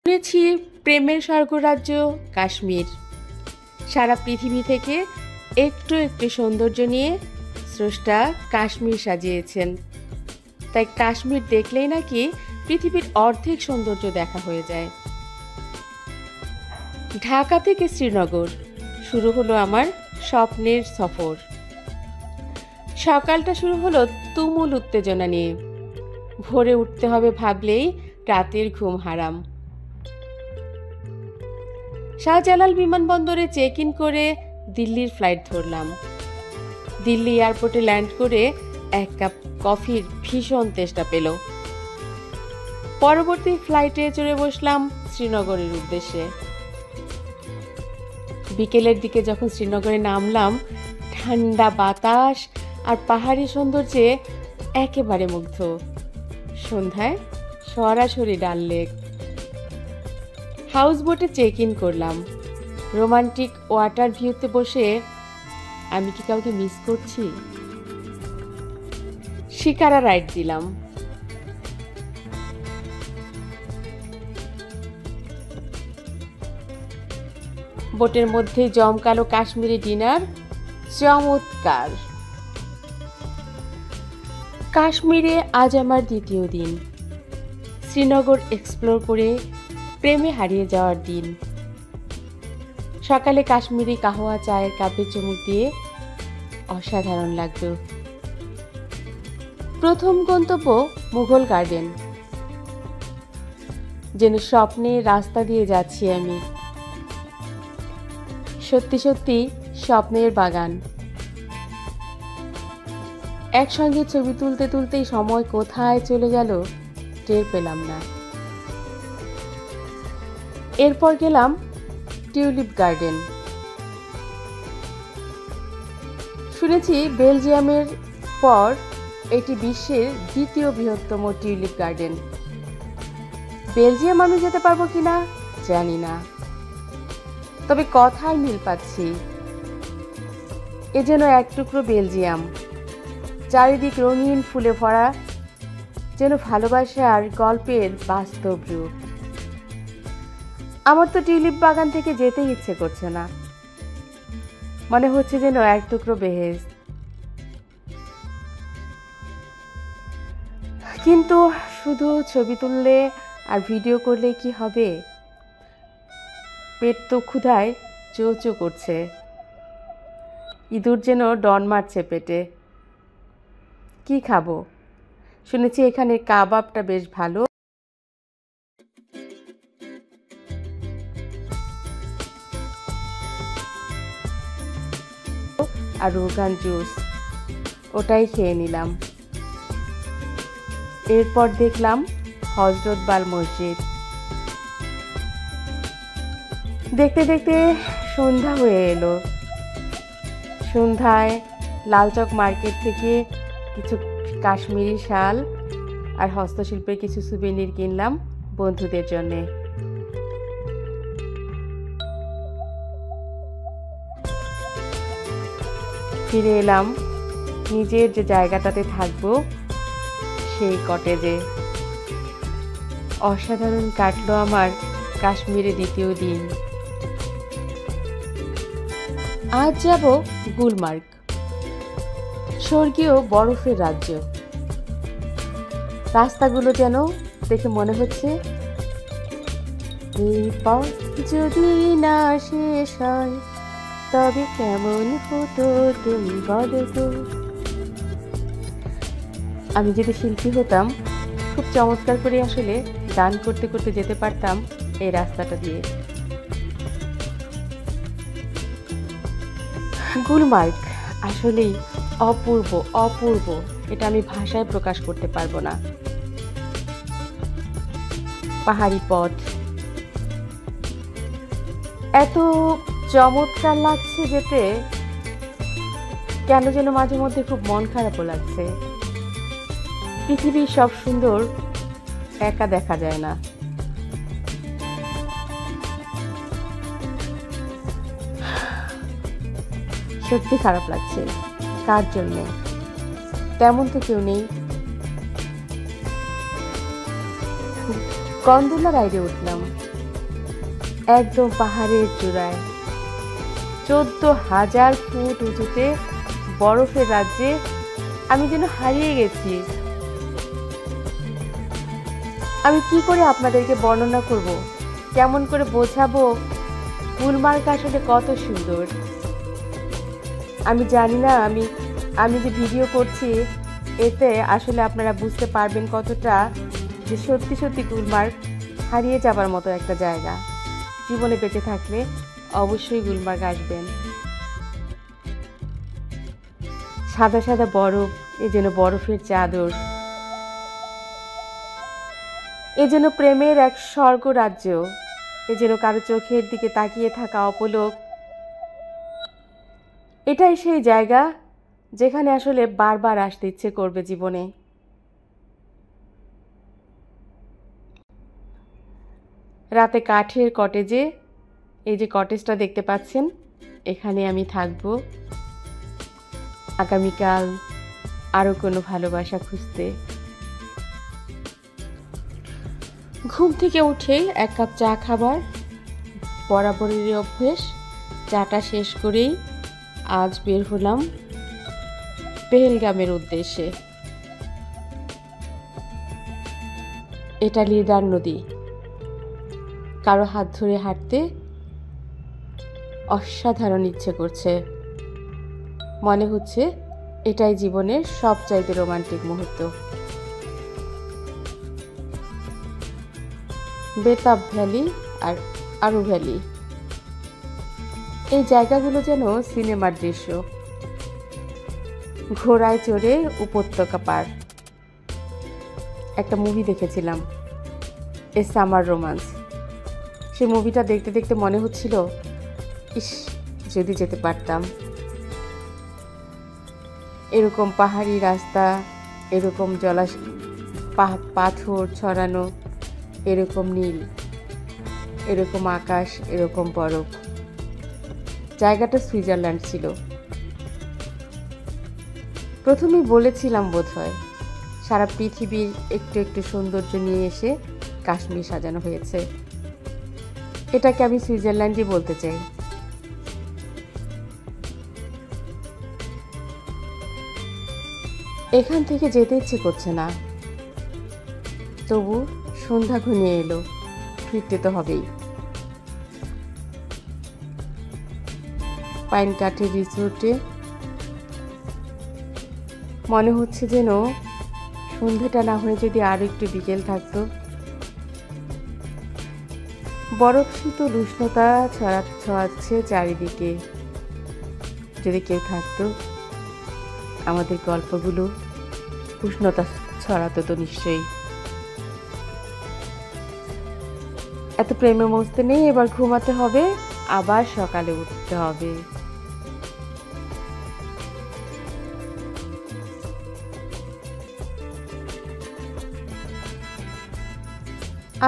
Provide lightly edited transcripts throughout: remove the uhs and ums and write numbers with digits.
শুনেছি প্রেমের স্বর্গরাজ্য কাশ্মীর। সারা পৃথিবী থেকে একটু একটু সৌন্দর্য নিয়ে স্রষ্টা কাশ্মীর সাজিয়েছেন। তাই কাশ্মীর দেখলেই নাকি পৃথিবীর অর্ধেক সৌন্দর্য দেখা হয়ে যায়। ঢাকা থেকে শ্রীনগর শুরু হলো আমার স্বপ্নের সফর। সকালটা শুরু হলো তুমুল উত্তেজনা নিয়ে। ভোরে উঠতে হবে ভাবলেই রাতের ঘুম হারাম। শাহজালাল বিমানবন্দরে চেক ইন করে দিল্লির ফ্লাইট ধরলাম। দিল্লি এয়ারপোর্টে ল্যান্ড করে এক কাপ কফির ভীষণ তেষ্টা পেল। পরবর্তী ফ্লাইটে চড়ে বসলাম শ্রীনগরের উদ্দেশ্যে। বিকেলের দিকে যখন শ্রীনগরে নামলাম, ঠান্ডা বাতাস আর পাহাড়ি সৌন্দর্যে একেবারে মুগ্ধ। সন্ধ্যায় সরাসরি ডাল লেক। হাউস বোটে চেক ইন করলাম। রোমান্টিক ওয়াটার ভিউতে বসে আমি কি কাউকে মিস করছি? শিকারা রাইড দিলাম। বোটের মধ্যে জমকালো কাশ্মীরি ডিনার, চমৎকার। কাশ্মীরে আজ আমার দ্বিতীয় দিন। শ্রীনগর এক্সপ্লোর করে প্রেমে হারিয়ে যাওয়ার দিন। সকালে কাশ্মীরি কাহওয়া চায়ের কাপে চুমুক দিয়ে অসাধারণ লাগলো। প্রথম গন্তব্য মুঘল গার্ডেন। যেন স্বপ্নে রাস্তা দিয়ে যাচ্ছি আমি। সত্যি সত্যি স্বপ্নের বাগান। একসঙ্গে ছবি তুলতে তুলতেই সময় কোথায় চলে গেল টের পেলাম না। এরপর গেলাম টিউলিপ গার্ডেন। শুনেছি বেলজিয়ামের পর এটি বিশ্বের দ্বিতীয় বৃহত্তম টিউলিপ গার্ডেন। বেলজিয়াম আমি যেতে পারবো কিনা জানি না, তবে কথায় মিল পাচ্ছি। এ যেন এক টুকরো বেলজিয়াম, চারিদিক রঙিন ফুলে ভরা, যেন ভালোবাসার গল্পের বাস্তব রূপ। আমার তো টিউলিপ বাগান থেকে যেতেই ইচ্ছে করছে না, মনে হচ্ছে যেন এক টুকরো বেহেশত। কিন্তু শুধু ছবি তুললে আর ভিডিও করলে কি হবে? পেট তো ক্ষুধায় চো চো করছে। ইঁদুর যেন ডন মারছে পেটে। কি খাবো? শুনেছি এখানে কাবাবটা বেশ ভালো। আর রোগান জুস, ওটাই খেয়ে নিলাম। এরপর দেখলাম হজরতবাল মসজিদ। দেখতে দেখতে সন্ধ্যা হয়ে এলো। সন্ধ্যায় লালচক মার্কেট থেকে কিছু কাশ্মীরি শাল আর হস্তশিল্পের কিছু সুভেনির কিনলাম বন্ধুদের জন্যে। ফিরে এলাম নিজের যে জায়গাটাতে থাকবো সেই কটেজে। অসাধারণ কাটলো আমার কাশ্মীরে দ্বিতীয় দিন। আজ যাব গুলমার্গ, স্বর্গীয় বরফের রাজ্য। রাস্তাগুলো যেন দেখে মনে হচ্ছে এই পথ যদি না শেষ হয় তবে কেমন হতো তুমি বলো তো। আমি যদি শিল্পী হতাম, খুব চমৎকার করে আসলে গান করতে করতে যেতে পারতাম এই রাস্তাটা দিয়ে। গুলমার্গ আসলেই অপূর্ব অপূর্ব, এটা আমি ভাষায় প্রকাশ করতে পারবো না। পাহাড়ি পথ এত চমৎকার লাগছে যেতে, কেন যেন মাঝে মধ্যে খুব মন খারাপও লাগছে। পৃথিবীর সব সুন্দর একা দেখা যায় না। সত্যি খারাপ লাগছে। কার জন্য? তেমন তো কেউ নেই। গন্ডোলা রাইডে উঠলাম। একদম পাহাড়ের চূড়ায় 14,000 ফুট উঁচুতে বরফের রাজ্যে আমি যেন হারিয়ে গেছি। আমি কি করে আপনাদেরকে বর্ণনা করব, কেমন করে বোঝাবো গুলমার্গ আসলে কত সুন্দর। আমি জানি না আমি যে ভিডিও করছি এতে আসলে আপনারা বুঝতে পারবেন কতটা যে সত্যি সত্যি গুলমার্গ হারিয়ে যাবার মতো একটা জায়গা। জীবনে বেঁচে থাকলে অবশ্যই গুলমার্গ আসবেন। সাদা সাদা বরফ, এ যেন বরফের চাদর, এ যেন প্রেমের এক স্বর্গ রাজ্য, এ যেন কারো চোখের দিকে তাকিয়ে থাকা অপলক। এটাই সেই জায়গা যেখানে আসলে বারবার আসতে ইচ্ছে করবে জীবনে। রাতে কাঠের কটেজে, এই যে কটেজটা দেখতে পাচ্ছেন, এখানে আমি থাকবো আগামীকাল আরও কোনো ভালোবাসা খুঁজতে। ঘুম থেকে উঠেই 1 কাপ চা খাবার বরাবরের অভ্যেস। চাটা শেষ করেই আজ বের হলাম পেহেলগামের উদ্দেশ্যে। এটা লিদার নদী। কারো হাত ধরে হাঁটতে অসাধারণ ইচ্ছে করছে। মনে হচ্ছে এটাই জীবনের সবচাইতে রোমান্টিক মুহূর্ত। বেতাব ভ্যালি আর আরু ভ্যালি, এই জায়গাগুলো যেন সিনেমার দৃশ্য। ঘোড়ায় চড়ে উপত্যকা পার। একটা মুভি দেখেছিলাম, এ সামার রোমান্স। সেই মুভিটা দেখতে দেখতে মনে হচ্ছিল, ইস, যদি যেতে পারতাম। এরকম পাহাড়ি রাস্তা, এরকম পাথর ছড়ানো, এরকম নীল, এরকম আকাশ, এরকম বরফ। জায়গাটা সুইজারল্যান্ড ছিল। প্রথমেই বলেছিলাম বোধহয়, সারা পৃথিবীর একটু একটু সৌন্দর্য নিয়ে এসে কাশ্মীর সাজানো হয়েছে। এটাকে আমি সুইজারল্যান্ডই বলতে চাই। এখান থেকে যেতে ইচ্ছে করছে না, তবু সন্ধ্যা ঘনিয়ে এলো, ফিরতে তো হবেই। পাইন কাঠের রিসোর্টে মনে হচ্ছে যেন সন্ধ্যাটা না হয়ে যদি আরো একটু বিকেল থাকতো। বরফ শীতল উষ্ণতা ছড়াচ্ছে চারিদিকে। যদি কেউ থাকতো, আমাদের গল্পগুলো উষ্ণতা ছড়াতো তো নিশ্চয়ই। এত প্রেমে মস্তে নেই, এবার ঘুমাতে হবে, আবার সকালে উঠতে হবে।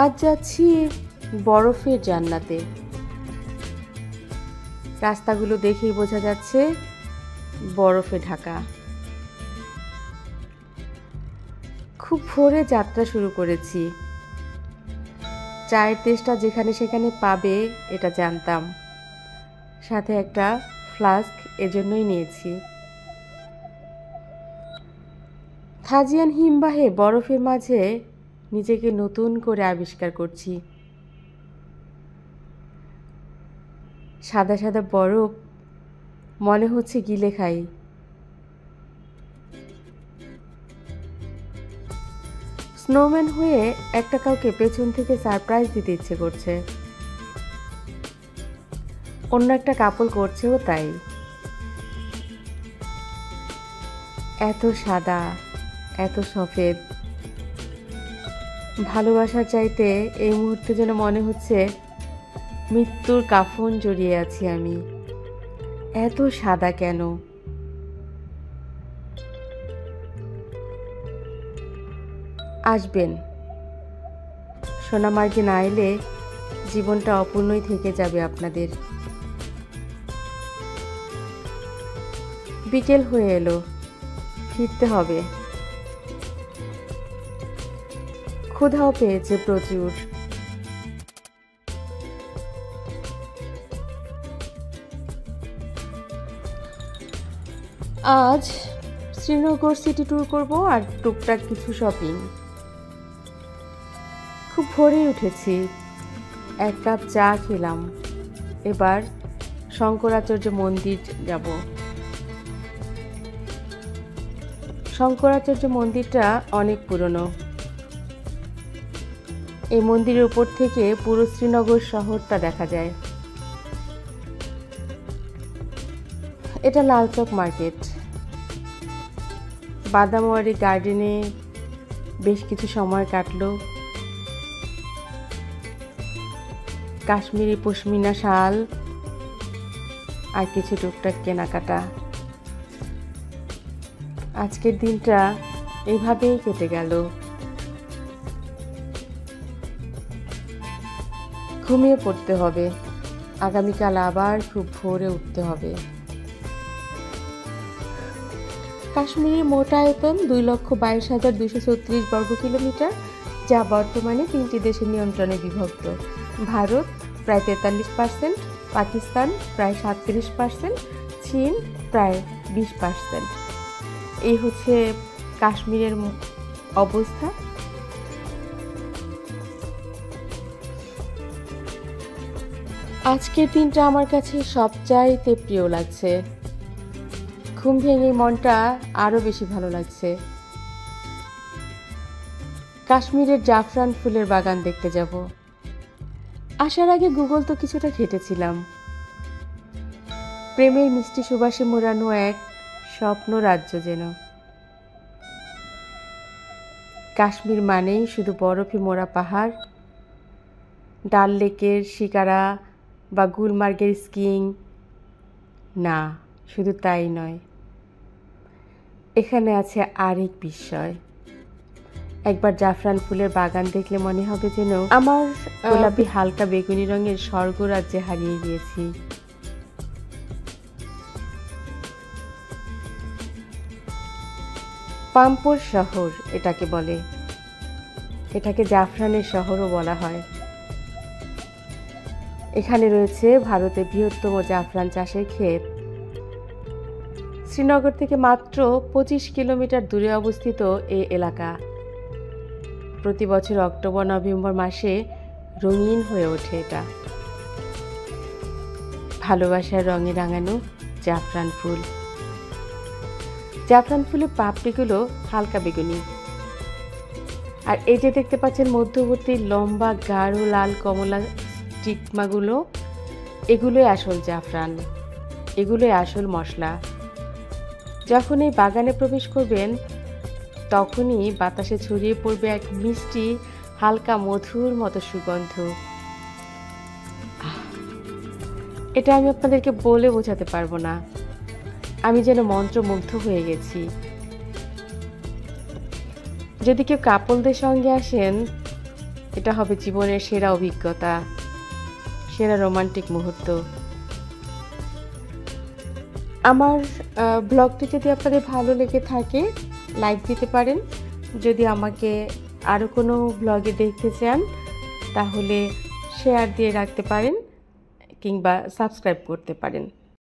আজ যাচ্ছি বরফের জান্নাতে। রাস্তাগুলো দেখেই বোঝা যাচ্ছে বরফে ঢাকা। খুব ভোরে যাত্রা শুরু করেছি। চায়ের টেস্টটা যেখানে সেখানে পাবে এটা জানতাম, সাথে একটা ফ্লাস্ক এজন্যই নিয়েছি। থাজিয়ান হিমবাহে বরফের মাঝে নিজেকে নতুন করে আবিষ্কার করছি। সাদা সাদা বরফ, মনে হচ্ছে গিলে খাই। স্নোম্যান হয়ে একটা কাউকে পেছন থেকে সারপ্রাইজ দিতে ইচ্ছে করছে। অন্য একটা কাপল করছেও তাই। এত সাদা, এত সফেদ। ভালোবাসার চাইতে এই মুহূর্তে যেন মনে হচ্ছে মৃত্যুর কাফন জড়িয়ে আছি আমি। এত সাদা কেন? আসবেন। সোনামার্গে না এলে জীবনটা অপূর্ণই থেকে যাবে আপনাদের। বিকেল হয়ে এলো, ফিরতে হবে। ক্ষুধাও পেয়েছে প্রচুর। আজ শ্রীনগর সিটি ট্যুর করব আর টুকটাক কিছু শপিং। খুব ভোরে উঠেছি, 1 কাপ চা খেলাম। এবার শঙ্করাচার্য মন্দির যাব। শঙ্করাচার্য মন্দিরটা অনেক পুরনো। এই মন্দিরের উপর থেকে পুরো শ্রীনগর শহরটা দেখা যায়। এটা লালচক মার্কেট। বাদামওয়ারি গার্ডেনে বেশ কিছু সময় কাটলো। কাশ্মীরি পশমিনা শাল আর কিছু টুকটাক কেনাকাটা। আজকের দিনটা এইভাবেই কেটে গেল। ঘুমিয়ে পড়তে হবে, আগামীকাল আবার খুব ভোরে উঠতে হবে। কাশ্মীরের মোট আয়তন 2,22,236 বর্গ কিলোমিটার, যা বর্তমানে 3টি দেশের নিয়ন্ত্রণে বিভক্ত। ভারত প্রায় 43%, পাকিস্তান প্রায় 37%, চীন প্রায় 20%। এই হচ্ছে কাশ্মীরের অবস্থা। আজকের দিনটা আমার কাছে সবচাইতে প্রিয় লাগছে। ঘুম ভেঙে মনটা আরো বেশি ভালো লাগছে। কাশ্মীরের জাফরান ফুলের বাগান দেখতে যাব। আসার আগে গুগল তো কিছুটা ঘেটেছিলাম। প্রেমের মিষ্টি সুবাসে মোড়ানো এক স্বপ্ন রাজ্য যেন। কাশ্মীর মানেই শুধু বরফে মোড়া পাহাড়, ডাল লেকের শিকারা বা গুলমার্গের স্কিইং না, শুধু তাই নয়, এখানে আছে আরেক বিস্ময়। একবার জাফরান ফুলের বাগান দেখলে মনে হবে যেন আমার গোলাপি হালকা বেগুনি রঙের স্বর্গরাজ্যে হারিয়ে গিয়েছি। পাম্পোর শহর এটাকে বলে। এটাকে জাফরানের শহরও বলা হয়। এখানে রয়েছে ভারতের বৃহত্তম জাফরান চাষের ক্ষেত। শ্রীনগর থেকে মাত্র 25 কিলোমিটার দূরে অবস্থিত এই এলাকা প্রতি বছর অক্টোবর নভেম্বর মাসে রঙিন হয়ে ওঠে। এটা ভালোবাসার রঙে রাঙানো জাফরান ফুল। জাফরান ফুলের পাপড়িগুলো হালকা বেগুনি, আর এই যে দেখতে পাচ্ছেন মধ্যবর্তী লম্বা গাঢ় লাল কমলা স্টিগমাগুলো, এগুলোই আসল জাফরান, এগুলোই আসল মশলা। যখন এই বাগানে প্রবেশ করবেন তখনই বাতাসে ছড়িয়ে পড়বে এক মিষ্টি হালকা মধুর মতো সুগন্ধ। এটা আমি আপনাদেরকে বলে বোঝাতে পারবো না। আমি যেন মন্ত্রমুগ্ধ হয়ে গেছি। যদি কেউ কাপলদের সঙ্গে আসেন, এটা হবে জীবনের সেরা অভিজ্ঞতা, সেরা রোমান্টিক মুহূর্ত। আমার ব্লগটি যদি আপনাদের ভালো লেগে থাকে লাইক দিতে পারেন। যদি আমাকে আরও কোনো ব্লগে দেখতে চান তাহলে শেয়ার দিয়ে রাখতে পারেন কিংবা সাবস্ক্রাইব করতে পারেন।